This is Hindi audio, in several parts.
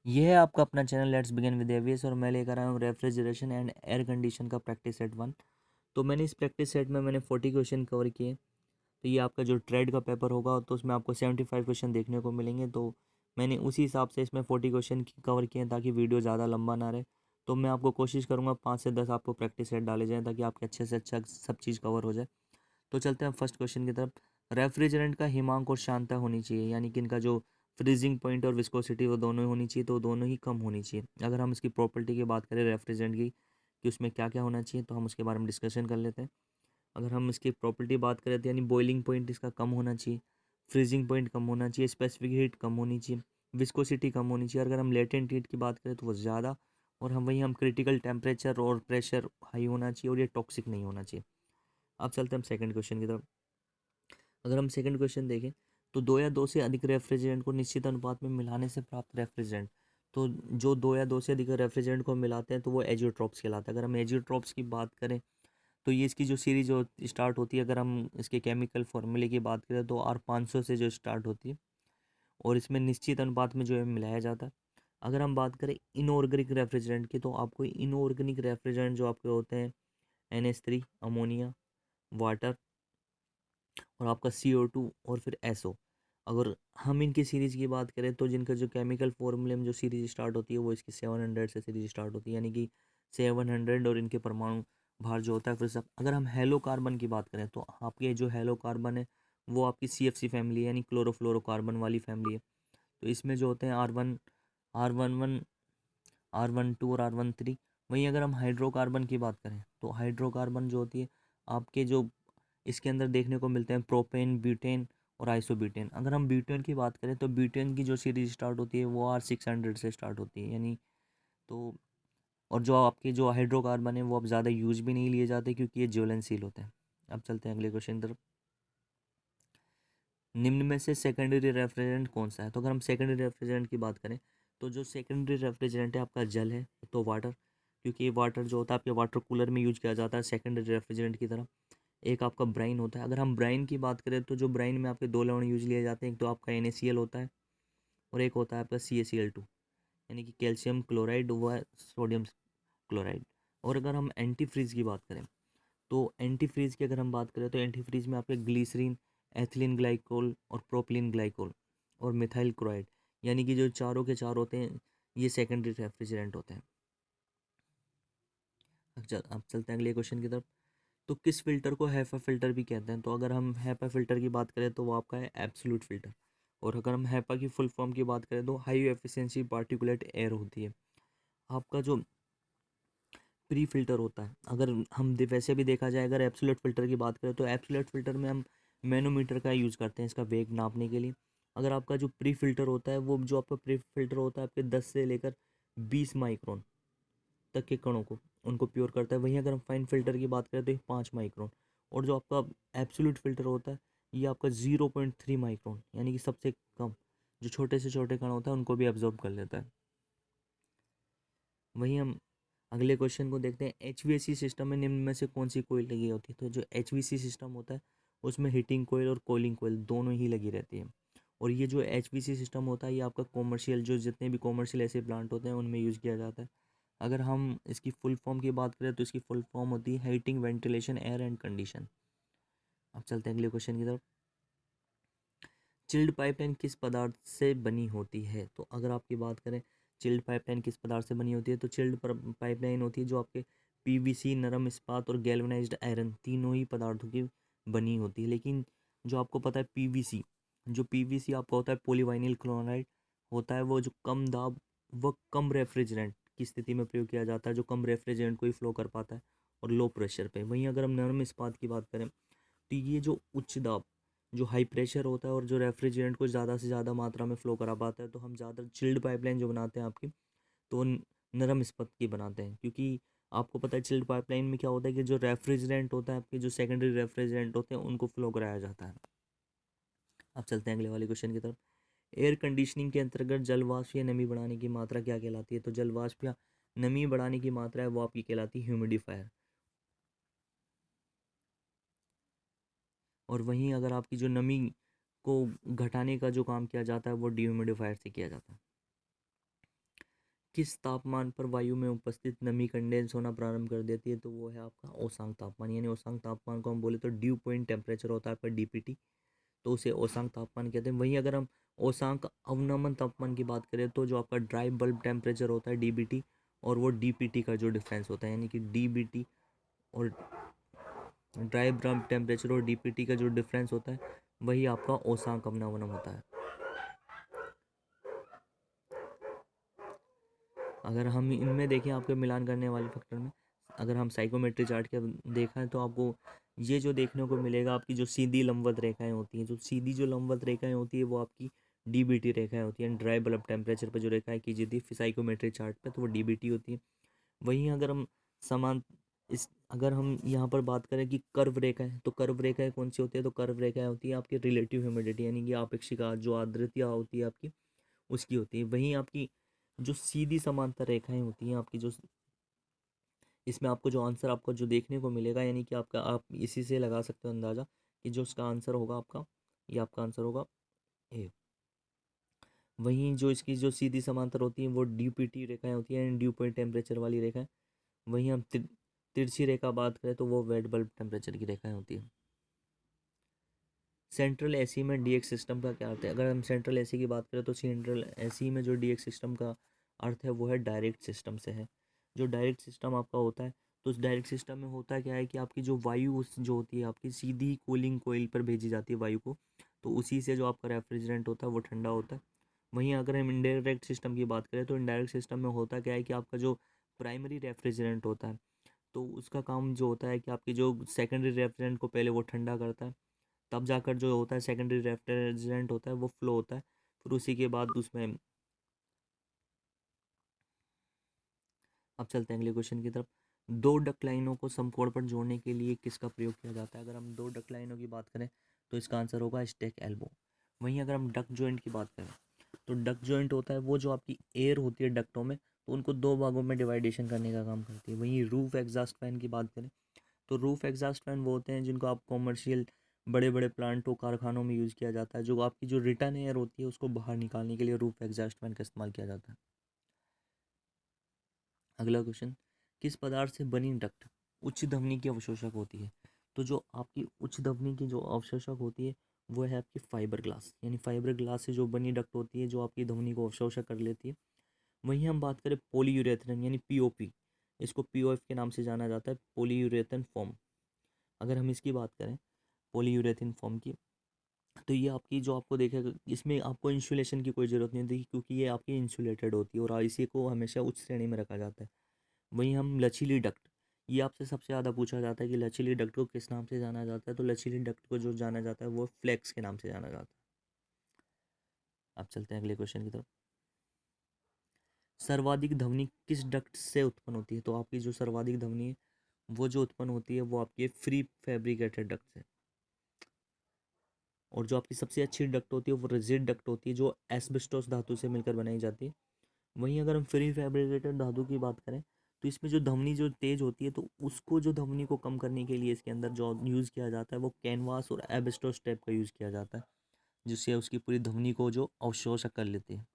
ये है आपका अपना चैनल लेट्स बिगिन विद एवियस और मैं लेकर आया हूँ रेफ्रिजरेशन एंड एयर कंडीशन का प्रैक्टिस सेट 1। तो मैंने इस प्रैक्टिस सेट में 40 क्वेश्चन कवर किए। तो ये आपका जो ट्रेड का पेपर होगा तो उसमें आपको 75 क्वेश्चन देखने को मिलेंगे। तो मैंने उसी हिसाब से इसमें 40 क्वेश्चन कवर किए हैं ताकि वीडियो ज़्यादा लंबा ना रहे। तो मैं आपको कोशिश करूँगा 5 से 10 आपको प्रैक्टिस सेट डाले जाएँ ताकि आपके अच्छे से अच्छा सब चीज़ कवर हो जाए। तो चलते हैं फर्स्ट क्वेश्चन की तरफ। रेफ्रिजरेंट का हिमांक और शांता होनी चाहिए, यानी कि इनका जो फ्रीजिंग पॉइंट और विस्कोसिटी वो दोनों ही होनी चाहिए, तो दोनों ही कम होनी चाहिए। अगर हम इसकी प्रॉपर्टी की बात करें रेफ्रिजरेंट की कि उसमें क्या क्या होना चाहिए, तो हम उसके बारे में डिस्कशन कर लेते हैं। अगर हम इसकी प्रॉपर्टी बात करें तो यानी बॉइलिंग पॉइंट इसका कम होना चाहिए, फ्रीजिंग पॉइंट कम होना चाहिए, स्पेसिफिक हीट कम होनी चाहिए, विस्कोसिटी कम होनी चाहिए। अगर हम लेटेंट हीट की बात करें तो वो ज़्यादा, और हम क्रिटिकल टेम्परेचर और प्रेशर हाई होना चाहिए, और ये टॉक्सिक नहीं होना चाहिए। अब चलते हैं हम सेकंड क्वेश्चन की तरफ। अगर हम सेकंड क्वेश्चन देखें तो दो या दो से अधिक रेफ्रिजरेंट को निश्चित अनुपात में मिलाने से प्राप्त रेफ्रिजरेंट, तो जो दो या दो से अधिक रेफ्रिजरेंट को मिलाते हैं तो वो एजियोट्रॉप्स कहलाता है। अगर हम एजियोट्रॉप्स की बात करें तो ये इसकी जो सीरीज स्टार्ट होती है, अगर हम इसके केमिकल फॉर्मूले की बात करें तो R500 से जो स्टार्ट होती है, और इसमें निश्चित अनुपात में जो है मिलाया जाता है। अगर हम बात करें इनऑर्गेनिक रेफ्रिजरेंट की, तो आपको इनऑर्गेनिक रेफ्रिजरेंट जो आपके होते हैं NH3, अमोनिया, वाटर और आपका CO2 और फिर SO। अगर हम इनकी सीरीज़ की बात करें तो जिनका जो केमिकल फॉर्मूले में जो सीरीज़ स्टार्ट होती है वो इसकी 700 से सीरीज स्टार्ट होती है, यानी कि 700, और इनके परमाणु भार जो होता है फिर सब। अगर हम हेलो कार्बन की बात करें तो आपके जो हेलो कार्बन है वो आपकी CFC फैमिली है, यानी क्लोरोफ्लोरोकार्बन वाली फैमिली है। तो इसमें जो होते हैं R11, R12 और R13। वहीं अगर हम हाइड्रोकार्बन की बात करें तो हाइड्रोकार्बन जो होती है आपके जो इसके अंदर देखने को मिलते हैं प्रोपेन, ब्यूटेन और आइसोब्यूटेन। अगर हम ब्यूटेन की बात करें तो ब्यूटेन की जो सीरीज स्टार्ट होती है वो R600 से स्टार्ट होती है, यानी तो। और जो आपके जो हाइड्रोकार्बन है वो अब ज़्यादा यूज भी नहीं लिए जाते क्योंकि ये ज्वलनशील होते हैं। अब चलते हैं अगले क्वेश्चन की तरफ। निम्न में से सेकेंडरी रेफ्रिजरेंट कौन सा है? तो अगर हम सेकेंडरी रेफ्रिजरेंट की बात करें तो जो सेकेंडरी रेफ्रिजरेंट है आपका जल है, तो वाटर, क्योंकि ये वाटर जो होता है आपके वाटर कूलर में यूज किया जाता है सेकेंडरी रेफ्रिजरेंट की तरह। एक आपका ब्राइन होता है। अगर हम ब्राइन की बात करें तो जो ब्राइन में आपके दो लवण यूज लिए जाते हैं, एक तो आपका NaCl होता है और एक होता है आपका CaCl2, यानी कि कैल्शियम क्लोराइड व सोडियम क्लोराइड। और अगर हम एंटी फ्रीज की बात करें तो एंटी फ्रीज की अगर हम बात करें तो एंटी फ्रीज में आपके ग्लीसरीन, एथिलीन ग्लाइकोल और प्रोपिलीन ग्लाइकोल और मिथाइल क्लोराइड, यानी कि जो चारों के चार होते हैं ये सेकेंडरी रेफ्रिजरेंट होते हैं। अब चलते हैं अगले क्वेश्चन की तरफ। तो किस फिल्टर को हैपा फिल्टर भी कहते हैं? तो अगर हम हैपा फिल्टर की बात करें तो वो आपका है एब्सोल्यूट फिल्टर। और अगर हम हैपा की फुल फॉर्म की बात करें तो हाई एफिशिएंसी पार्टिकुलेट एयर होती है। आपका जो प्री फिल्टर होता है, अगर हम वैसे भी देखा जाए, अगर एब्सोल्यूट फिल्टर की बात करें तो एब्सोल्यूट फिल्टर में हम मैनोमीटर का यूज़ करते हैं इसका वेग नापने के लिए। अगर आपका जो प्री फिल्टर होता है वो जो आपका प्री फिल्टर होता है आपके 10 से लेकर 20 माइक्रोन तक के कणों को उनको प्योर करता है। वहीं अगर हम फाइन फिल्टर की बात करें तो ये 5 माइक्रोन। और जो आपका एब्सोल्यूट फिल्टर होता है ये आपका 0.3 माइक्रोन, यानी कि सबसे कम, जो छोटे से छोटे कण होता है उनको भी एब्जॉर्ब कर लेता है। वहीं हम अगले क्वेश्चन को देखते हैं। HVAC सिस्टम में निम्न में से कौन सी कोयल लगी होती है? तो जो HVAC सिस्टम होता है उसमें हीटिंग कोयल और कूलिंग कोयल दोनों ही लगी रहती है। और ये जो HVAC सिस्टम होता है ये आपका कॉमर्शियल, जो जितने भी कॉमर्शियल ऐसे प्लांट होते हैं उनमें यूज़ किया जाता है। अगर हम इसकी फुल फॉर्म की बात करें तो इसकी फुल फॉर्म होती है heating, ventilation, air and condition. अब चलते हैं अगले क्वेश्चन की तरफ। चिल्ड पाइपलाइन किस पदार्थ से बनी होती है? तो अगर आपकी बात करें चिल्ड पाइपलाइन किस पदार्थ से बनी होती है तो चिल्ड पाइपलाइन होती है जो आपके PVC, नरम इस्पात और गैल्वेनाइज्ड आयरन तीनों ही पदार्थों की बनी होती है। लेकिन जो आपको पता है PVC, जो PVC आपका होता है पॉलीवाइनिल क्लोराइड होता है, वो जो कम दाब व कम रेफ्रिजरेंट की स्थिति में प्रयोग किया जाता है, जो कम रेफ्रिजरेंट को ही फ्लो कर पाता है और लो प्रेशर पे। वहीं अगर हम नरम इस्पात की बात करें तो ये जो उच्च दाब, जो हाई प्रेशर होता है और जो रेफ्रिजरेंट को ज़्यादा से ज़्यादा मात्रा में फ़्लो करा पाता है, तो हम ज़्यादा चिल्ड पाइपलाइन जो बनाते हैं आपकी, तो वो नरम इस्पात की बनाते हैं। क्योंकि आपको पता है चिल्ड पाइपलाइन में क्या होता है कि जो रेफ्रिजरेंट होता है आपके, जो सेकेंडरी रेफ्रिजरेंट होते हैं उनको फ्लो कराया जाता है। अब चलते हैं अगले वाले क्वेश्चन की तरफ। एयर कंडीशनिंग के अंतर्गत जल वाष्प या नमी बढ़ाने की मात्रा क्या कहलाती है? तो जल वाष्प या नमी बढ़ाने की मात्रा है वो आपकी कहलाती है ह्यूमिडिफायर। और वहीं अगर आपकी जो नमी को घटाने का जो काम किया जाता है वो डिह्यूमिडिफायर से किया जाता है। किस तापमान पर वायु में उपस्थित नमी कंडेंस होना प्रारंभ कर देती है? तो वो है आपका ओसांग तापमान। यानी ओसांग तापमान को हम बोले तो ड्यू पॉइंट टेम्परेचर होता है आपका डीपीटी, तो उसे ओसांग तापमान कहते हैं। वहीं अगर हम ओसांग अवनमन तापमान की बात करें तो जो आपका ड्राई बल्ब टेम्परेचर होता है डीबीटी, और वो डीपीटी का जो डिफरेंस होता है, यानी कि डीबीटी और ड्राई बल्ब टेम्परेचर और डीपीटी का जो डिफरेंस होता है वही आपका ओसांग अवनमन होता है। अगर हम इनमें देखें आपके मिलान करने वाले फैक्टर में, अगर हम साइकोमेट्री चार्ट के देखा है तो आपको ये जो देखने को मिलेगा, आपकी जो सीधी लंबवत रेखाएं होती हैं, जो सीधी जो लंबवत रेखाएं होती है वो आपकी डीबीटी रेखाएं होती हैं। ड्राई बल्ब टेम्परेचर पर जो रेखाएं की जाती है साइकोमेट्री चार्ट पे, तो वो डीबीटी होती है। वहीं अगर हम समान इस अगर हम यहाँ पर बात करें कि कर्व रेखाएं, तो कर्व रेखाएं कौन सी होती है? तो कर्व रेखाएं होती है आपकी रिलेटिव ह्यूमिडिटी, यानी कि आपेक्षिक जो आर्द्रता होती है आपकी, उसकी होती है। वहीं आपकी जो सीधी समांतर रेखाएं होती हैं आपकी, जो इसमें आपको जो आंसर आपको जो देखने को मिलेगा, यानी कि आपका आप इसी से लगा सकते हो अंदाज़ा कि जो इसका आंसर होगा आपका, ये आपका आंसर होगा ए। वहीं जो इसकी जो सीधी समांतर होती है वो ड्यूपीटी रेखाएं होती हैं, ड्यू पॉइंट टेम्परेचर वाली रेखाएं। वहीं हम तिरछी रेखा बात करें तो वो वेट बल्ब टेम्परेचर की रेखाएं होती हैं। सेंट्रल एसी में डीएक्स सिस्टम का क्या अर्थ है? अगर हम सेंट्रल एसी की बात करें तो सेंट्रल एसी में जो डीएक्स सिस्टम का अर्थ है वो है डायरेक्ट सिस्टम से है। जो डायरेक्ट सिस्टम आपका होता है, तो उस डायरेक्ट सिस्टम में होता क्या है कि आपकी जो वायु जो होती है आपकी सीधी कूलिंग कोइल पर भेजी जाती है वायु को, तो उसी से जो आपका रेफ्रिजरेंट होता है वो ठंडा होता है। वहीं अगर हम इनडायरेक्ट सिस्टम की बात करें तो इनडायरेक्ट सिस्टम में होता क्या है कि आपका जो प्राइमरी रेफ्रिजरेंट होता है, तो उसका काम जो होता है कि आपकी जो सेकेंडरी रेफ्रिजरेंट को पहले वो ठंडा करता है, तब जाकर जो होता है सेकेंडरी रेफ्रिजरेंट होता है वो फ्लो होता है। फिर उसी के बाद उसमें अब चलते हैं अगले क्वेश्चन की तरफ। दो डक लाइनों को समकोण पर जोड़ने के लिए किसका प्रयोग किया जाता है? अगर हम दो डक लाइनों की बात करें तो इसका आंसर होगा स्टेक एल्बो। वहीं अगर हम डक जॉइंट की बात करें तो डक जॉइंट होता है वो जो आपकी एयर होती है डक्टों में, तो उनको दो भागों में डिवाइडेशन करने का काम करती है। वहीं रूफ एग्जॉस्ट फैन की बात करें तो रूफ एग्जॉस्ट फैन वो होते हैं जिनको आप कॉमर्शियल बड़े बड़े प्लांटों कारखानों में यूज़ किया जाता है। जो आपकी जो रिटर्न एयर होती है उसको बाहर निकालने के लिए रूफ एग्जॉस्ट फैन का इस्तेमाल किया जाता है। अगला क्वेश्चन, किस पदार्थ से बनी डक्ट उच्च ध्वनि की अवशोषक होती है? तो जो आपकी उच्च ध्वनि की जो अवशोषक होती है वो है आपकी फाइबर ग्लास, यानी फाइबर ग्लास से जो बनी डक्ट होती है जो आपकी ध्वनि को अवशोषक कर लेती है। वहीं हम बात करें पॉलीयूरेथेन यानी पीओपी, इसको पीओएफ के नाम से जाना जाता है, पॉलीयूरेथेन फोम। अगर हम इसकी बात करें पॉलीयूरेथेन फोम की, तो ये आपकी जो आपको देखेगा इसमें आपको इंसुलेशन की कोई ज़रूरत नहीं होती क्योंकि ये आपकी इंसुलेटेड होती है और इसी को हमेशा उच्च श्रेणी में रखा जाता है। वहीं हम लचीली डक्ट, ये आपसे सबसे ज़्यादा पूछा जाता है कि लचीली डक्ट को किस नाम से जाना जाता है? तो लचीली डक्ट को जो जाना जाता है वो फ्लेक्स के नाम से जाना जाता है। अब चलते हैं अगले क्वेश्चन की तरफ। सर्वाधिक ध्वनि किस डक्ट से उत्पन्न होती है? तो आपकी जो सर्वाधिक ध्वनि है वो जो उत्पन्न होती है वो आपकी फ्री फैब्रिकेटेड डक्ट से। और जो आपकी सबसे अच्छी डक्ट होती है वो रिजिड डक्ट होती है जो एस्बेस्टोस धातु से मिलकर बनाई जाती है। वहीं अगर हम फ्री फैब्रिकेटेड धातु की बात करें तो इसमें जो ध्वनि जो तेज होती है, तो उसको जो ध्वनि को कम करने के लिए इसके अंदर जो यूज़ किया जाता है वो कैनवास और एस्बेस्टोस टेप का यूज़ किया जाता है, जिससे उसकी पूरी ध्वनि को जो अवशोषक कर लेते हैं।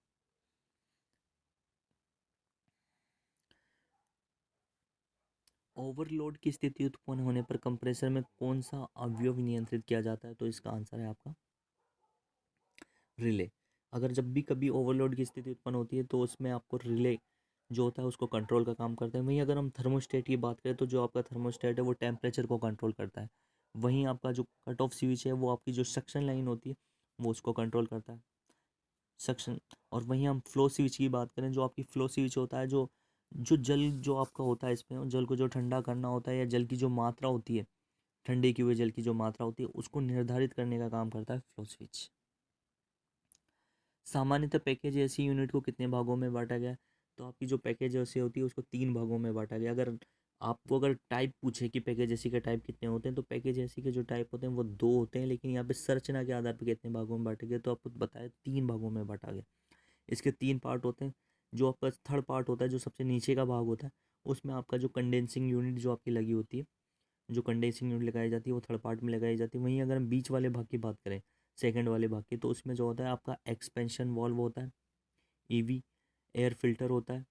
ओवरलोड की स्थिति उत्पन्न होने पर कंप्रेसर में कौन सा अवयव नियंत्रित किया जाता है? तो इसका आंसर है आपका रिले। अगर जब भी कभी ओवरलोड की स्थिति उत्पन्न होती है तो उसमें आपको रिले जो होता है उसको कंट्रोल का काम करता है। वहीं अगर हम थर्मोस्टेट की बात करें तो जो आपका थर्मोस्टेट है वो टेम्परेचर को कंट्रोल करता है। वहीं आपका जो कट ऑफ स्विच है वो आपकी जो सक्शन लाइन होती है वो उसको कंट्रोल करता है, सक्शन। और वहीं हम फ्लो स्विच की बात करें, जो आपकी फ्लो स्विच होता है, जो जो जल जो आपका होता है इसमें जल को जो ठंडा करना होता है या जल की जो मात्रा होती है, ठंडे किए हुए जल की जो मात्रा होती है उसको निर्धारित करने का काम करता है फ्लो स्विच। सामान्यतः पैकेज एसी यूनिट को कितने भागों में बांटा गया है? तो आपकी जो पैकेज एसी होती है उसको तीन भागों में बांटा गया। अगर आपको अगर टाइप पूछे कि पैकेज एसी के टाइप कितने होते हैं, तो पैकेज एसी के जो टाइप होते हैं वो दो होते हैं, लेकिन यहाँ पे संरचना के आधार पर कितने भागों में बांटे गए तो आपको बताया तीन भागों में बांटा गया। इसके तीन पार्ट होते हैं। जो आपका थर्ड पार्ट होता है जो सबसे नीचे का भाग होता है, उसमें आपका जो कंडेंसिंग यूनिट जो आपकी लगी होती है, जो कंडेंसिंग यूनिट लगाई जाती है वो थर्ड पार्ट में लगाई जाती है। वहीं अगर हम बीच वाले भाग की बात करें, सेकंड वाले भाग की, तो उसमें जो होता है आपका एक्सपेंशन वाल्व होता है, ईवी, एयर फिल्टर होता है,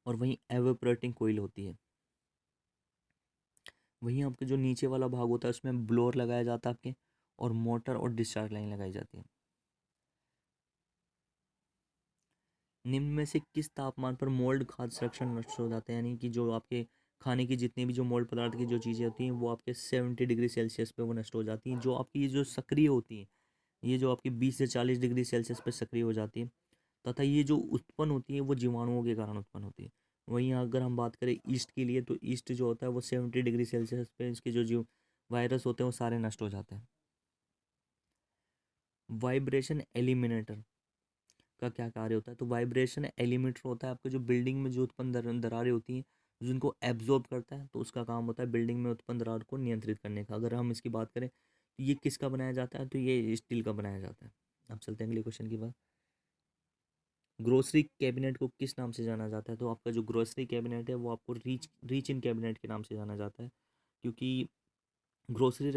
और वहीं एवेपोरेटिंग कोइल होती है। वहीं आपके जो नीचे वाला भाग होता है उसमें ब्लोअर लगाया जाता है आपके, और मोटर और डिस्चार्ज लाइन लगाई जाती है। निम्न में से किस तापमान पर मोल्ड खाद्य संरक्षण नष्ट हो जाते हैं, यानी कि जो आपके खाने की जितनी भी जो मोल्ड पदार्थ की जो चीज़ें होती हैं वो आपके 70 डिग्री सेल्सियस पे वो नष्ट हो जाती हैं। जो आपकी ये जो सक्रिय होती हैं, ये जो आपकी 20 से 40 डिग्री सेल्सियस पे सक्रिय हो जाती है, तथा ये जो उत्पन्न होती है वो जीवाणुओं के कारण उत्पन्न होती है। वहीं अगर हम बात करें ईस्ट की लिए, तो ईस्ट जो होता है वो 70 डिग्री सेल्सियस पे इसके जो जीव वायरस होते हैं वो सारे नष्ट हो जाते हैं। वाइब्रेशन एलिमिनेटर का क्या कार्य होता है? तो वाइब्रेशन एलिमेंट होता है आपके जो बिल्डिंग में जो उत्पन्न दरारें होती हैं, जिनको एब्जॉर्ब करता है, तो उसका काम होता है बिल्डिंग में उत्पन्न दरार को नियंत्रित करने का। अगर हम इसकी बात करें तो ये किसका बनाया जाता है? तो ये स्टील का बनाया जाता है। अब चलते हैं अगले क्वेश्चन की बात। ग्रोसरी कैबिनेट को किस नाम से जाना जाता है? तो आपका जो ग्रोसरी कैबिनेट है वो आपको रीच रीच इन कैबिनेट के नाम से जाना जाता है, क्योंकि ग्रोसरी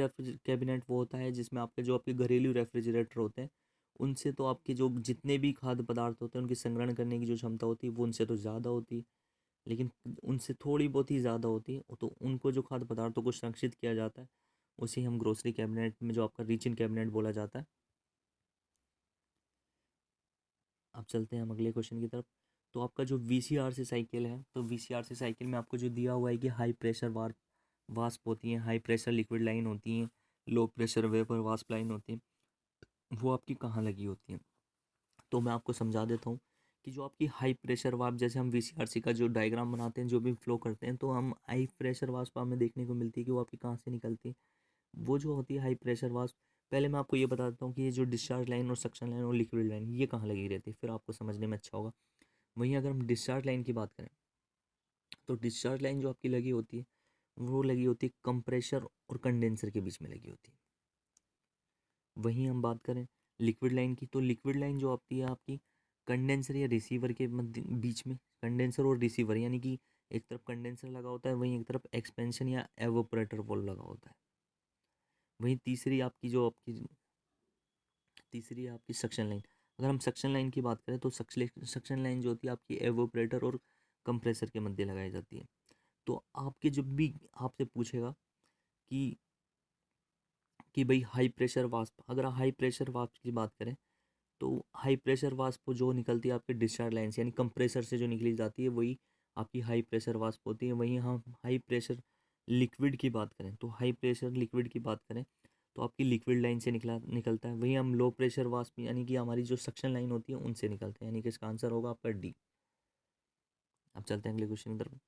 कैबिनेट वो होता है जिसमें आपके जो आपके घरेलू रेफ्रिजरेटर होते हैं, उनसे तो आपके जो जितने भी खाद्य पदार्थ होते हैं उनकी संग्रहण करने की जो क्षमता होती है वो उनसे तो ज़्यादा होती है, लेकिन उनसे थोड़ी बहुत ही ज़्यादा होती है, तो उनको जो खाद्य पदार्थों को संरक्षित किया जाता है उसे हम ग्रोसरी कैबिनेट में जो आपका रीच इन कैबिनेट बोला जाता है। अब चलते हैं हम अगले क्वेश्चन की तरफ। तो आपका जो वीसीआरसी साइकिल है, तो वीसीआरसी साइकिल में आपको जो दिया हुआ है कि हाई प्रेशर वास्प होती हैं, हाई प्रेशर लिक्विड लाइन होती हैं, low pressure vapour wasp line होती हैं, वो आपकी कहाँ लगी होती हैं? तो मैं आपको समझा देता हूँ कि जो आपकी हाई प्रेशर वास्प, जैसे हम वीसीआरसी का जो डायग्राम बनाते हैं, जो भी फ्लो करते हैं, तो हम हाई प्रेशर वास्प हमें देखने को मिलती है कि वो आपकी कहाँ से निकलती है। वो जो होती है हाई प्रेशर वास्प, पहले मैं आपको ये बता देता हूँ कि ये जो डिस्चार्ज लाइन और सक्शन लाइन और लिक्विड लाइन ये कहाँ लगी रहती है, फिर आपको समझने में अच्छा होगा। वहीं अगर हम डिस्चार्ज लाइन की बात करें, तो डिस्चार्ज लाइन जो आपकी लगी होती है वो लगी होती है कंप्रेशर और कंडेंसर के बीच में लगी होती है। वहीं हम बात करें लिक्विड लाइन की, तो लिक्विड लाइन जो आती है आपकी कंडेंसर या रिसीवर के मध्य बीच में, कंडेंसर और रिसीवर, यानी कि एक तरफ कंडेंसर लगा होता है, वहीं एक तरफ एक्सपेंशन या एवोपरेटर वॉल्व लगा होता है। वहीं तीसरी आपकी सक्शन लाइन। अगर हम सक्शन लाइन की बात करें तो सक्शन लाइन जो होती है आपकी एवोपरेटर और कंप्रेसर के मध्य लगाई जाती है। तो आपके जब भी आपसे पूछेगा कि भाई हाई प्रेशर वास्प, अगर हाई प्रेशर वास्प की बात करें, तो हाई प्रेशर वास्प जो निकलती है आपके डिस्चार्ज लाइन से, यानी कंप्रेसर से जो निकली जाती है वही आपकी हाई प्रेशर वास्प होती है। वहीं हम हाई प्रेशर लिक्विड की बात करें, तो हाई प्रेशर लिक्विड की बात करें तो आपकी लिक्विड लाइन से निकलता है। वहीं हम लो प्रेशर वास्प यानी कि हमारी जो सक्शन लाइन होती है उनसे निकलते हैं, यानी कि इसका आंसर होगा आपका डी। अब चलते हैं अगले क्वेश्चन की तरफ।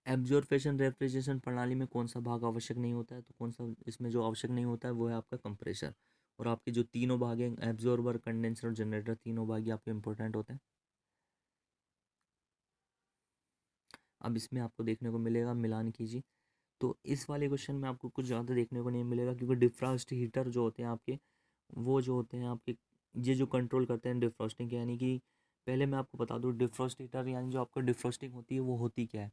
एब्जॉर्प्शन रेफ्रिजरेशन प्रणाली में कौन सा भाग आवश्यक नहीं होता है? तो कौन सा इसमें जो आवश्यक नहीं होता है वो है आपका कंप्रेसर। और आपके जो तीनों भाग हैं, एब्जॉर्बर, कंडेंसर और जनरेटर, तीनों भाग ही आपके इंपॉर्टेंट होते हैं। अब इसमें आपको देखने को मिलेगा, मिलान कीजिए। तो इस वाले क्वेश्चन में आपको कुछ ज़्यादा देखने को नहीं मिलेगा, क्योंकि डिफ्रॉस्ट हीटर जो होते हैं आपके, वो जो होते हैं आपके, ये जो कंट्रोल करते हैं डिफ्रॉस्टिंग के, यानी कि पहले मैं आपको बता दूं डिफ्रॉस्ट हीटर यानी जो आपका डिफ्रॉस्टिंग होती है वो होती क्या है,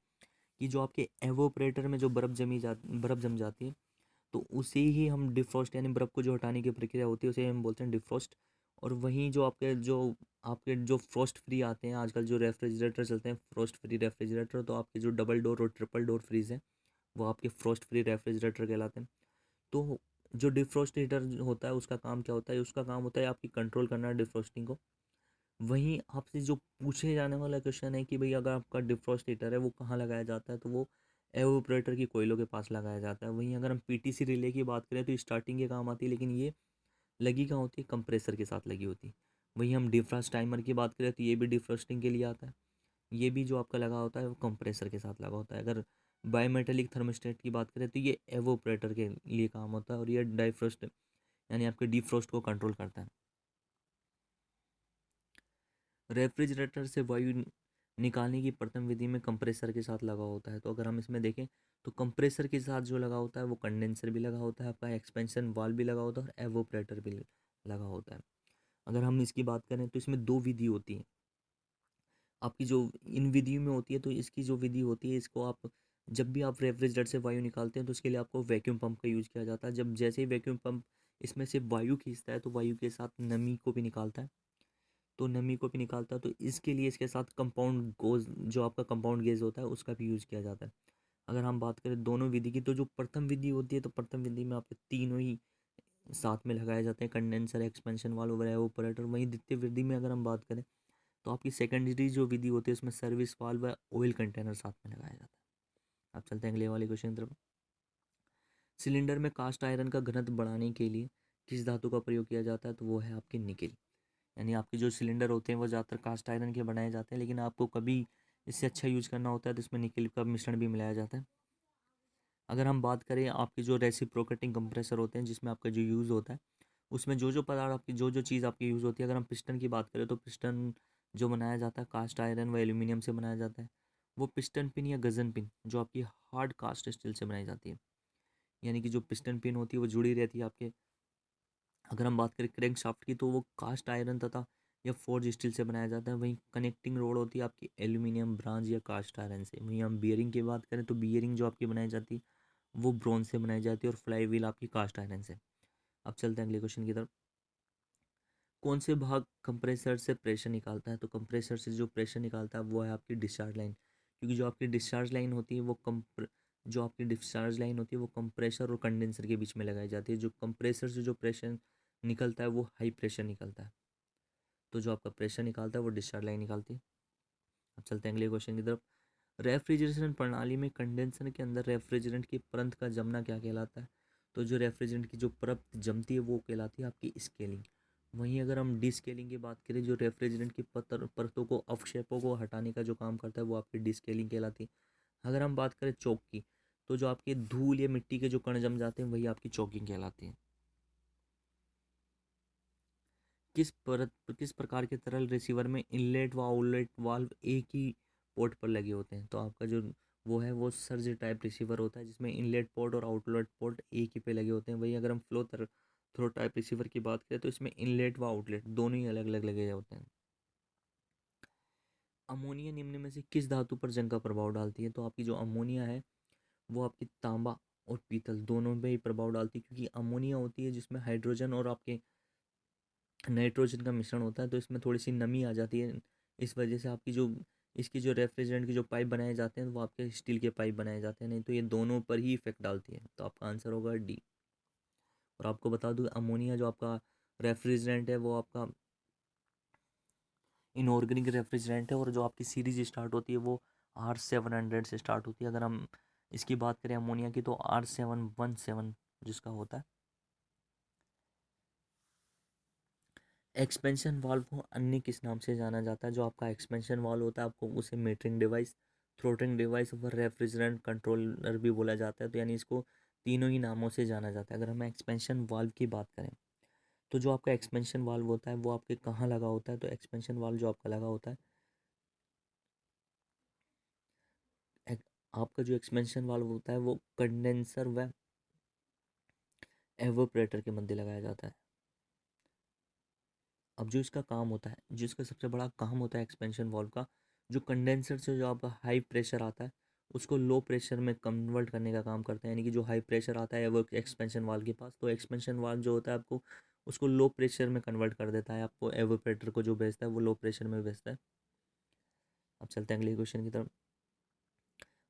कि जो आपके एवोपरेटर में जो बर्फ़ जम जाती है, तो उसे ही हम डिफ्रॉस्ट, यानी बर्फ़ को जो हटाने की प्रक्रिया होती है उसे हम बोलते हैं डिफ्रॉस्ट। और वहीं जो फ्रॉस्ट फ्री आते हैं आजकल, जो रेफ्रिजरेटर चलते हैं फ्रॉस्ट फ्री रेफ्रिजरेटर, तो आपके जो डबल डोर और ट्रिपल डोर फ्रीज हैं वो आपके फ्रॉस्ट फ्री रेफ्रिजरेटर कहलाते हैं। तो जो डिफ्रॉस्ट हीटर होता है उसका काम क्या होता है? उसका काम होता है आपकी कंट्रोल करना डिफ्रॉस्टिंग को। वहीं आपसे जो पूछे जाने वाला क्वेश्चन है कि भाई अगर आपका डिफ्रॉस्ट हीटर है वो कहाँ लगाया जाता है, तो वो एवोपरेटर की कोयलों के पास लगाया जाता है। वहीं अगर हम पीटीसी रिले की बात करें तो स्टार्टिंग के काम आती है, लेकिन ये लगी कहाँ होती है? कंप्रेसर के साथ लगी होती है। वहीं हम डिफ्रॉस्ट टाइमर की बात करें तो ये भी डिफ्रॉस्टिंग के लिए आता है, ये भी जो आपका लगा होता है वो कंप्रेसर के साथ लगा होता है। अगर बायोमेटेलिक थर्मोस्टेट की बात करें तो ये एवोपरेटर के लिए काम होता है, और ये डाइफ्रोस्ट यानी आपके डीफ्रोस्ट को कंट्रोल करता है। रेफ्रिजरेटर से वायु निकालने की प्रथम विधि में कंप्रेसर के साथ लगा होता है। तो अगर हम इसमें देखें तो कंप्रेसर के साथ जो लगा होता है वो कंडेंसर भी लगा होता है, आपका एक्सपेंशन वाल्व भी लगा होता है, और एवोपरेटर भी लगा होता है। अगर हम इसकी बात करें तो इसमें दो विधि होती है आपकी, जो इन विधियों में होती है। तो इसकी जो विधि होती है, इसको आप जब भी आप रेफ्रिजरेटर से वायु निकालते हैं तो उसके लिए आपको वैक्यूम पंप का यूज़ किया जाता है। जब जैसे ही वैक्यूम पंप इसमें से वायु खींचता है तो वायु के साथ नमी को भी निकालता है। तो नमी को भी निकालता है। तो इसके लिए इसके साथ कंपाउंड गोज जो आपका कंपाउंड गेज होता है उसका भी यूज़ किया जाता है। अगर हम बात करें दोनों विधि की, तो जो प्रथम विधि होती है तो प्रथम विधि में आपके तीनों ही साथ में लगाए जाते हैं, कंडेंसर, एक्सपेंशन वाल्व और एवापोरेटर। वहीं द्वितीय विधि में अगर हम बात करें तो आपकी सेकेंडरी जो विधि होती है उसमें सर्विस वाल्व व ऑयल कंटेनर साथ में लगाया जाता है। अब चलते हैं अगले वाले क्वेश्चन की तरफ। सिलेंडर में कास्ट आयरन का घनत्व बढ़ाने के लिए किस धातु का प्रयोग किया जाता है? तो वो है आपकी निकेल। यानी आपके जो सिलेंडर होते हैं वो ज़्यादातर कास्ट आयरन के बनाए जाते हैं, लेकिन आपको कभी इससे अच्छा यूज़ करना होता है तो इसमें निकेल का मिश्रण भी मिलाया जाता है। अगर हम बात करें आपके जो रेसिप्रोकेटिंग कंप्रेसर होते हैं जिसमें आपका जो यूज़ होता है उसमें जो जो पदार्थ आपकी जो जो चीज़ आपकी यूज़ होती है, अगर हम पिस्टन की बात करें तो पिस्टन जो बनाया जाता है कास्ट आयरन व एल्यूमिनियम से बनाया जाता है। वो पिस्टन पिन या गज़न पिन जो आपकी हार्ड कास्ट स्टील से बनाई जाती है। यानी कि जो पिस्टन पिन होती है वो जुड़ी रहती है आपके। अगर हम बात करें क्रैंक शाफ्ट की तो वो कास्ट आयरन तथा या फोर्ज स्टील से बनाया जाता है। वहीं कनेक्टिंग रोड होती है आपकी एल्यूमिनियम, ब्रांज या कास्ट आयरन से। वहीं हम बियरिंग की बात करें तो बियरिंग जो आपकी बनाई जाती है वो ब्रोंज से बनाई जाती है और फ्लाई व्हील आपकी कास्ट आयरन से। अब चलते हैं अगले क्वेश्चन की तरफ। कौन से भाग कंप्रेसर से प्रेशर निकालता है? तो कंप्रेसर से जो प्रेशर निकालता है वो है आपकी डिस्चार्ज लाइन। क्योंकि जो आपकी डिस्चार्ज लाइन होती है वो जो आपकी डिस्चार्ज लाइन होती है वो कंप्रेसर और कंडेंसर के बीच में लगाई जाती है। जो कंप्रेसर से जो प्रेशर निकलता है वो हाई प्रेशर निकलता है। तो जो आपका प्रेशर निकालता है वो डिस्चार्ज लाइन निकालती है। अब चलते हैं अगले क्वेश्चन की तरफ। रेफ्रिजरेशन प्रणाली में कंडेंसर के अंदर रेफ्रिजरेंट की परत का जमना क्या कहलाता है? तो जो रेफ्रिजरेंट की जो परत जमती है वो कहलाती है आपकी स्केलिंग। वहीं अगर हम डिस्केलिंग की बात करें, जो रेफ्रिजरेंट की परतों को, अवक्षेपों को हटाने का जो काम करता है वो आपकी डिस्केलिंग कहलाती है। अगर हम बात करें चौक की, तो जो आपके धूल या मिट्टी के जो कण जम जाते हैं वही आपकी चौकिंग कहलाती है। किस प्रकार के तरल रिसीवर में इनलेट व आउटलेट वाल्व एक ही पोर्ट पर लगे होते हैं? तो आपका जो वो है वो सर्ज टाइप रिसीवर होता है जिसमें इनलेट पोर्ट और आउटलेट पोर्ट एक ही पे लगे होते हैं। वहीं अगर हम थ्रो टाइप रिसीवर की बात करें तो इसमें इनलेट व आउटलेट दोनों ही अलग अलग लगे होते हैं। अमोनिया निम्न में से किस धातु पर जंग का प्रभाव डालती है? तो आपकी जो अमोनिया है वो आपकी तांबा और पीतल दोनों में ही प्रभाव डालती है। क्योंकि अमोनिया होती है जिसमें हाइड्रोजन और आपके नाइट्रोजन का मिश्रण होता है, तो इसमें थोड़ी सी नमी आ जाती है। इस वजह से आपकी जो इसकी जो रेफ्रिजरेंट की जो पाइप बनाए जाते हैं वो आपके स्टील के पाइप बनाए जाते हैं, नहीं तो ये दोनों पर ही इफेक्ट डालती है। तो आपका आंसर होगा डी। और आपको बता दूं अमोनिया जो आपका रेफ्रिजरेंट है वो आपका इनऑर्गेनिक रेफ्रिजरेंट है, और जो आपकी सीरीज स्टार्ट होती है वो R700 से स्टार्ट होती है। अगर हम इसकी बात करें अमोनिया की तो R717 जिसका होता है। एक्सपेंशन वाल्व को अन्य किस नाम से जाना जाता है? जो आपका एक्सपेंशन वाल्व होता है आपको उसे मीटरिंग डिवाइस, थ्रोटलिंग डिवाइस व रेफ्रिजरेंट कंट्रोलर भी बोला जाता है। तो यानी इसको तीनों ही नामों से जाना जाता है। अगर हम एक्सपेंशन वाल्व की बात करें तो जो आपका एक्सपेंशन वाल्व होता है वो आपके कहाँ लगा होता है? तो एक्सपेंशन वाल्व जो आपका लगा होता है आपका जो एक्सपेंशन वाल्व होता है वो कंडेंसर व एवोपरेटर के मध्य लगाया जाता है। अब जो इसका काम होता है, जो इसका सबसे बड़ा काम होता है एक्सपेंशन वाल्व का, जो कंडेंसर से जो आपका हाई प्रेशर आता है उसको लो प्रेशर में कन्वर्ट करने का काम करता है। यानी कि जो हाई प्रेशर आता है वो एक्सपेंशन वाल्व के पास, तो एक्सपेंशन वाल्व जो होता है आपको उसको लो प्रेशर में कन्वर्ट कर देता है। आपको एवोपरेटर को जो भेजता है वो लो प्रेशर में भेजता है। अब चलते हैं अगले क्वेश्चन की तरफ।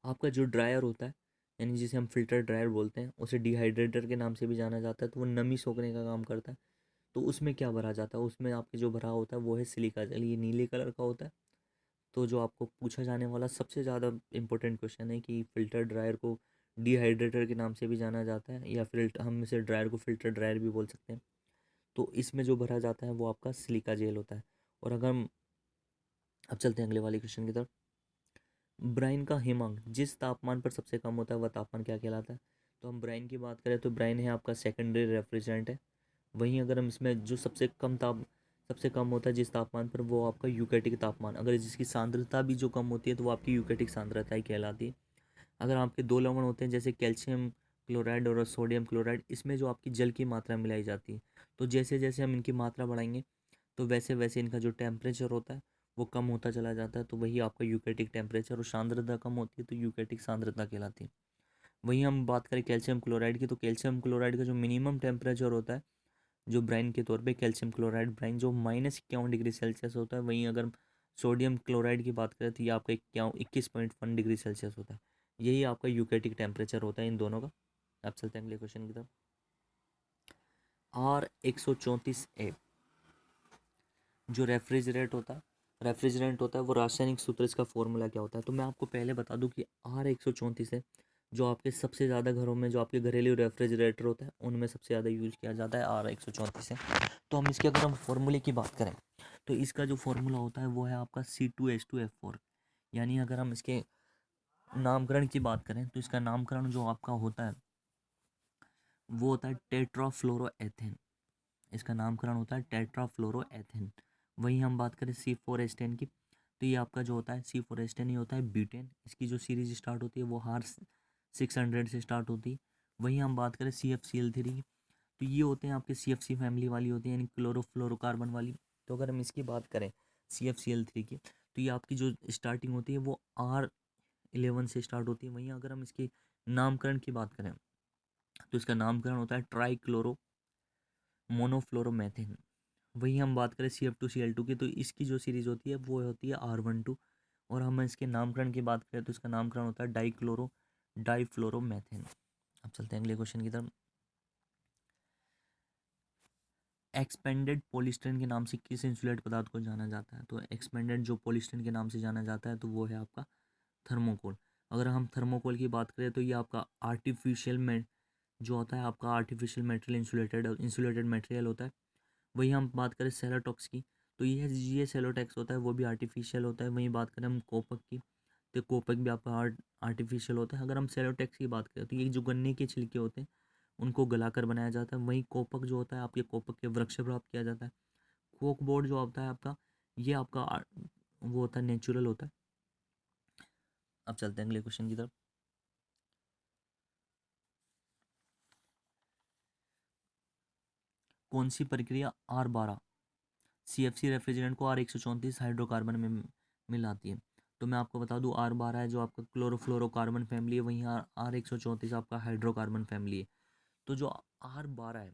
आपका जो ड्रायर होता है, यानी जिसे हम फिल्टर ड्रायर बोलते हैं, उसे डिहाइड्रेटर के नाम से भी जाना जाता है। तो वो नमी सोखने का काम करता है। तो उसमें क्या भरा जाता है? उसमें आपके जो भरा होता है वो है सिलिका जेल। ये नीले कलर का होता है। तो जो आपको पूछा जाने वाला सबसे ज़्यादा इंपॉर्टेंट क्वेश्चन है कि फ़िल्टर ड्रायर को डिहाइड्रेटर के नाम से भी जाना जाता है, या फिर हम इसे ड्रायर को फ़िल्टर ड्रायर भी बोल सकते हैं। तो इसमें जो भरा जाता है वो आपका सिलिका जेल होता है। और अगर हम अब चलते हैं अगले वाले क्वेश्चन की तरफ। ब्राइन का हिमांक जिस तापमान पर सबसे कम होता है वह तापमान क्या कहलाता है? तो हम ब्राइन की बात करें तो ब्राइन है आपका सेकेंडरी रेफ्रिजरेंट है। वहीं अगर हम इसमें जो सबसे कम होता है जिस तापमान पर, वो आपका यूकेटिक तापमान, अगर जिसकी सांद्रता भी जो कम होती है तो वो आपकी यूकेटिक सांद्रता ही कहलाती है। अगर आपके दो लवण होते हैं जैसे कैल्शियम क्लोराइड और सोडियम क्लोराइड, इसमें जो आपकी जल की मात्रा मिलाई जाती है, तो जैसे जैसे हम इनकी मात्रा बढ़ाएंगे तो वैसे वैसे इनका जो टेम्परेचर होता है वो कम होता चला जाता है। तो वही आपका यूकेटिक टेम्परेचर, और सांद्रता कम होती है तो यूकेटिक सांद्रता कहलाती है। वहीं हम बात करें कैल्शियम क्लोराइड की, तो कैल्शियम क्लोराइड का जो मिनिमम टेम्परेचर होता है जो ब्राइन के तौर पे कैल्शियम क्लोराइड ब्राइन जो -51 डिग्री सेल्सियस होता है। वहीं अगर सोडियम क्लोराइड की बात करें तो ये आपका 21.1 डिग्री सेल्सियस होता है। यही आपका यूकेटिक टेम्परेचर होता है इन दोनों का। आप चलते हैं अगले क्वेश्चन की तरफ। R134A जो रेफ्रिजरेंट होता है वो रासायनिक सूत्र, इसका फॉर्मूला क्या होता है? तो मैं आपको पहले बता दूं कि R134 है जो आपके सबसे ज़्यादा घरों में, जो आपके घरेलू रेफ्रिजरेटर होता है उनमें सबसे ज़्यादा यूज़ किया जाता है R134 है। तो हम इसके अगर हम फॉर्मूले की बात करें तो इसका जो फॉर्मूला होता है वो है आपका C2H2F4। यानी अगर हम इसके नामकरण की बात करें तो इसका नामकरण जो आपका होता है वो होता है टेट्राफ्लोरोएथेन। इसका नामकरण होता है टेट्राफ्लोरोएथेन। वहीं हम बात करें C4H10 की तो ये आपका जो होता है C4H10 ये होता है ब्यूटेन। इसकी जो सीरीज स्टार्ट होती है वो R600 से स्टार्ट होती है। वहीं हम बात करें CFCl3 की तो ये होते हैं आपके CFC फैमिली वाली होती है, यानी क्लोरोफ्लोरोकार्बन वाली। तो अगर हम इसकी बात करें CFCl3 की तो ये आपकी जो स्टार्टिंग होती है वो R11 से स्टार्ट होती है। वहीं अगर हम इसके नामकरण की बात करें तो इसका नामकरण होता है ट्राईक्लोरो मोनोफ्लोरोमेथेन। वहीं हम बात करें CF2Cl2 की तो इसकी जो सीरीज होती है वो होती है R12। और हम इसके नामकरण की बात करें तो इसका नामकरण होता है डाईफ्लोरोमेथेन। अब चलते हैं अगले क्वेश्चन की तरफ। एक्सपेंडेड पॉलीस्टीरीन के नाम से किस इंसुलेट पदार्थ को जाना जाता है? तो एक्सपेंडेड जो पॉलीस्टीरीन के नाम से जाना जाता है तो वो है आपका थर्मोकोल। अगर हम थर्मोकोल की बात करें तो ये आपका आर्टिफिशियल में जो होता है आपका आर्टिफिशियल मटेरियल इंसुलेटेड मटेरियल होता है। वहीं हम बात करें सेलोटॉक्स की तो ये सेलोटेक्स होता है वो भी आर्टिफिशियल होता है। वहीं बात करें हम कोपक की तो कोपक भी आपका आर्टिफिशियल होता है। अगर हम सेलोटेक्स की बात करें तो ये जो गन्ने के छिलके होते हैं उनको गलाकर बनाया जाता है। वहीं कोपक जो होता है आपके कोपक के वृक्ष से प्राप्त किया जाता है। कोक बोर्ड जो होता है आपका ये आपका वो होता है नेचुरल होता है। अब चलते हैं अगले क्वेश्चन की तरफ। कौन सी प्रक्रिया R12 CFC रेफ्रिजरेंट को R134 हाइड्रोकार्बन में मिलाती है? तो मैं आपको बता दूं R12 है जो आपका क्लोरोफ्लोरोकार्बन फैमिली है। वहीं R134 आपका हाइड्रोकार्बन फैमिली है। तो जो R12 है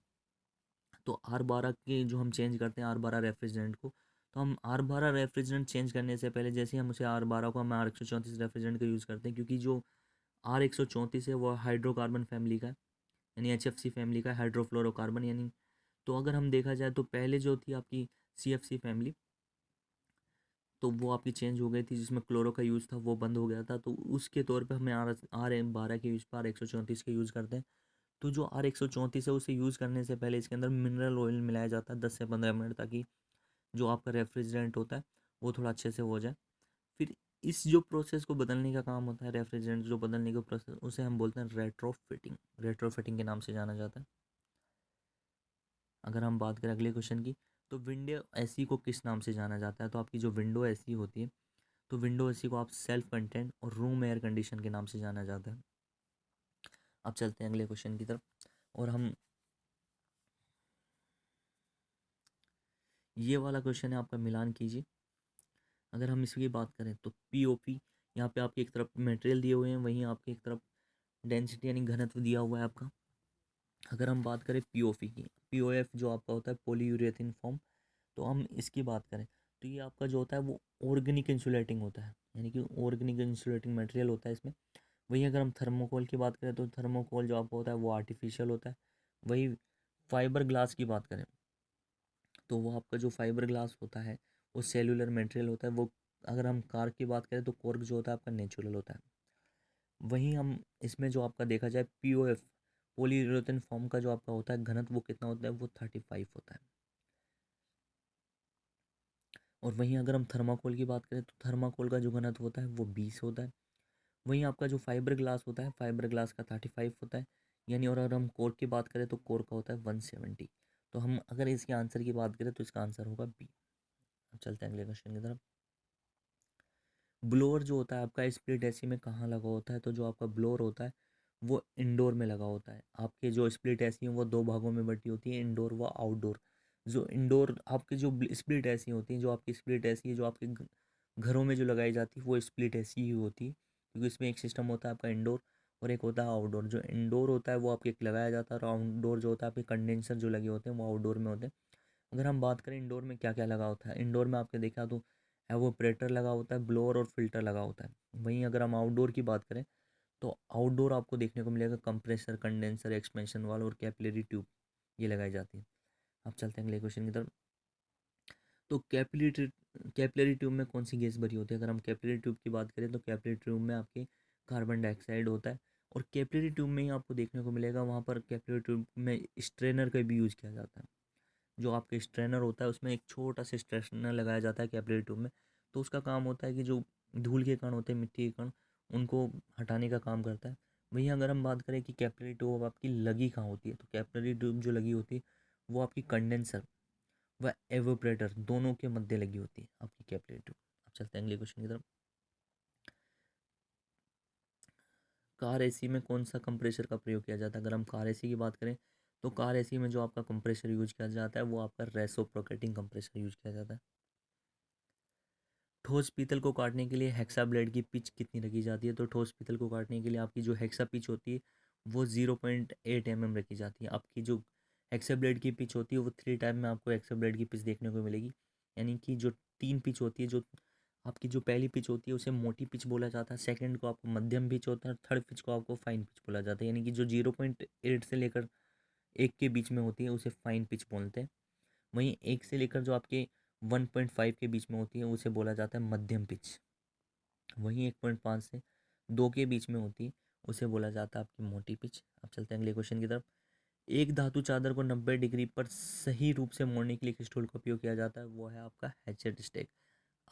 तो R12 के जो हम चेंज करते हैं R12 रेफ्रिजरेंट को तो हम R12 रेफ्रिजरेंट चेंज करने से पहले जैसे हम उसे R12 को हम R134 रेफ्रिजरेंट का यूज़ करते हैं, क्योंकि जो R134 है वो हाइड्रोकार्बन फैमिली का है, यानी HFC फैमिली का हाइड्रोफ्लोरोकार्बन यानी। तो अगर हम देखा जाए तो पहले जो थी आपकी CFC फैमिली तो वो आपकी चेंज हो गई थी, जिसमें क्लोरो का यूज़ था वो बंद हो गया था। तो उसके तौर पे हमें R12 के यूज़ पर R134 का यूज़ करते हैं। तो जो R134 है उसे यूज़ करने से पहले इसके अंदर मिनरल ऑयल मिलाया जाता है 10 से 15 मिनट, ताकि जो आपका रेफ्रिजरेंट होता है वो थोड़ा अच्छे से हो जाए। फिर इस जो प्रोसेस को बदलने का काम होता है, रेफ्रिजरेंट जो बदलने का प्रोसेस, उसे हम बोलते हैं रेट्रोफिटिंग के नाम से जाना जाता है। अगर हम बात करें अगले क्वेश्चन की तो विंडो एसी को किस नाम से जाना जाता है? तो आपकी जो विंडो एसी होती है तो विंडो एसी को आप सेल्फ कंटेंट और रूम एयर कंडीशन के नाम से जाना जाता है। अब चलते हैं अगले क्वेश्चन की तरफ और हम ये वाला क्वेश्चन है आपका, मिलान कीजिए। अगर हम इसकी बात करें तो पीओपी, यहाँ पे आपकी एक तरफ मटेरियल दिए हुए हैं, वहीं आपकी एक तरफ डेंसिटी यानी घनत्व दिया हुआ है आपका। अगर हम बात करें पीओपी की, पीओएफ जो आपका होता है पॉलीयूरेथेन फॉर्म, तो हम इसकी बात करें तो ये आपका जो होता है वो ऑर्गेनिक इंसुलेटिंग होता है, यानी कि ऑर्गेनिक इंसुलेटिंग मटेरियल होता है इसमें। वहीं अगर हम थर्मोकोल की बात करें तो थर्मोकोल जो आपका होता है वो आर्टिफिशियल होता है। वही फाइबर ग्लास की बात करें तो वो आपका जो फाइबर ग्लास होता है वो सेलुलर मटेरियल होता है वो। अगर हम कार की बात करें तो कॉर्क जो होता है आपका नेचुरल होता है। वहीं हम इसमें जो आपका देखा जाए पीओएफ पॉलीयूरेथेन फॉर्म का जो आपका होता है घनत्व वो कितना होता है? वो 35 होता है। और वहीं अगर हम थर्माकोल की बात करें तो थर्माकोल का जो घनत्व होता है वो 20 होता है। वहीं आपका जो फाइबर ग्लास होता है फाइबर ग्लास का 35 होता है, यानी। और अगर हम कोर की बात करें तो कोर का होता है 170। तो हम अगर इसके आंसर की बात करें तो इसका आंसर होगा बी। अब चलते हैं अगले क्वेश्चन की तरफ। ब्लोअर जो होता है आपका स्प्लिट एसी में कहाँ लगा होता है? तो जो आपका ब्लोअर होता है वो इंडोर में लगा होता है। आपके जो स्प्लिट एसी हैं वो दो भागों में बटी होती है, इंडोर व आउटडोर। जो इंडोर आपकी जो स्प्लिट एसी होती हैं, जो आपकी स्प्लिट एसी है जो आपके घरों में जो लगाई जाती है वो स्प्लिट एसी ही होती है, क्योंकि इसमें एक सिस्टम होता है आपका इंडोर और एक होता है आउटडोर। जो इंडोर होता है वो आपके एक लगाया जाता है, और आउटडोर जो होता है आपके कंडेंसर जो लगे होते हैं वो आउटडोर में होते हैं। अगर हम बात करें इंडोर में क्या क्या लगा होता है, इंडोर में आपके देखा तो एवोपरेटर लगा होता है, ब्लोअर और फिल्टर लगा होता है। वहीं अगर हम आउटडोर की बात करें तो आउटडोर आपको देखने को मिलेगा कंप्रेसर, कंडेंसर, एक्सपेंशन वाल और कैपिलरी ट्यूब, ये लगाई जाती है। अब चलते हैं अगले क्वेश्चन की तरफ। तो कैपिलरी ट्यूब में कौन सी गैस भरी होती है? अगर हम कैपिलरी ट्यूब की बात करें तो कैपिलरी ट्यूब में आपके कार्बन डाइऑक्साइड होता है। और कैपिलरी ट्यूब में ही आपको देखने को मिलेगा, वहाँ पर कैपिलरी ट्यूब में स्ट्रेनर का भी यूज़ किया जाता है। जो आपके स्ट्रेनर होता है उसमें एक छोटा सा स्ट्रेनर लगाया जाता है कैपिलरी ट्यूब में। तो उसका काम होता है कि जो धूल के कण होते हैं, मिट्टी के कण, उनको हटाने का काम करता है। वहीं अगर हम बात करें कि कैपिलरी ट्यूब आपकी लगी कहाँ होती है, तो कैपिलरी ट्यूब जो लगी होती है वो आपकी कंडेंसर व एवोपरेटर दोनों के मध्य लगी होती है आपकी कैपिलरी ट्यूब। अब चलते हैं अगले क्वेश्चन की तरफ। कार एसी में कौन सा कंप्रेसर का प्रयोग किया जाता है? अगर हम कार एसी की बात करें तो कार एसी में जो आपका कंप्रेसर यूज किया जाता है वो आपका रेसिप्रोकेटिंग कंप्रेसर यूज किया जाता है। ठोस पीतल को काटने के लिए हेक्सा ब्लेड की पिच कितनी रखी जाती है? तो ठोस पीतल को काटने के लिए आपकी जो हेक्सा पिच होती है वो 0.8 mm रखी जाती है। आपकी जो हेक्सा ब्लेड की पिच होती है वो 3 टाइप में आपको हेक्सा ब्लेड की पिच देखने को मिलेगी। यानी कि जो 3 पिच होती है, जो आपकी जो पहली पिच होती है उसे मोटी पिच बोला जाता है, सेकंड को आपको मध्यम पिच होता है, थर्ड पिच को आपको फाइन पिच बोला जाता है। यानी कि जो 0.8 से लेकर 1 के बीच में होती है उसे फाइन पिच बोलते हैं। वहीं 1 से लेकर जो आपके 1.5 के बीच में होती है उसे बोला जाता है मध्यम पिच। वहीं 1.5 से 2 के बीच में होती है उसे बोला जाता है आपकी मोटी पिच। अब चलते हैं अगले क्वेश्चन की तरफ। एक धातु चादर को 90 डिग्री पर सही रूप से मोड़ने के लिए किस टूल का उपयोग किया जाता है? वो है आपका हैचेट स्टेक।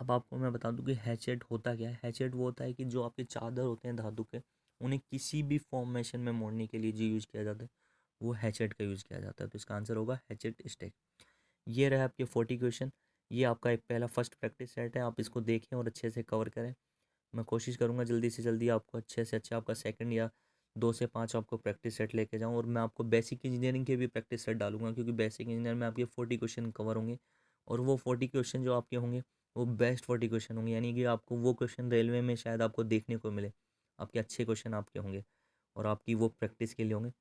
अब आपको मैं बता दूं कि हैचेट होता क्या है। हैचेट वो होता है कि जो आपके चादर होते हैं धातु के, उन्हें किसी भी फॉर्मेशन में मोड़ने के लिए जो यूज़ किया जाता है वो हैचेट का यूज़ किया जाता है। तो इसका आंसर होगा हैचेट स्टेक। ये रहा आपके 40 क्वेश्चन। ये आपका एक पहला फर्स्ट प्रैक्टिस सेट है, आप इसको देखें और अच्छे से कवर करें। मैं कोशिश करूँगा जल्दी से जल्दी आपको अच्छे से अच्छा आपका सेकंड या 2 से 5 आपको प्रैक्टिस सेट लेके जाऊँ। और मैं आपको बेसिक इंजीनियरिंग के भी प्रैक्टिस सेट डालूंगा, क्योंकि बेसिक इंजीनियर में आपके 40 क्वेश्चन कवर होंगे। और वो 40 क्वेश्चन जो आपके होंगे वो बेस्ट 40 क्वेश्चन होंगे, यानी कि आपको वो क्वेश्चन रेलवे में शायद आपको देखने को मिले। आपके अच्छे क्वेश्चन आपके होंगे और आपकी वो प्रैक्टिस के लिए होंगे।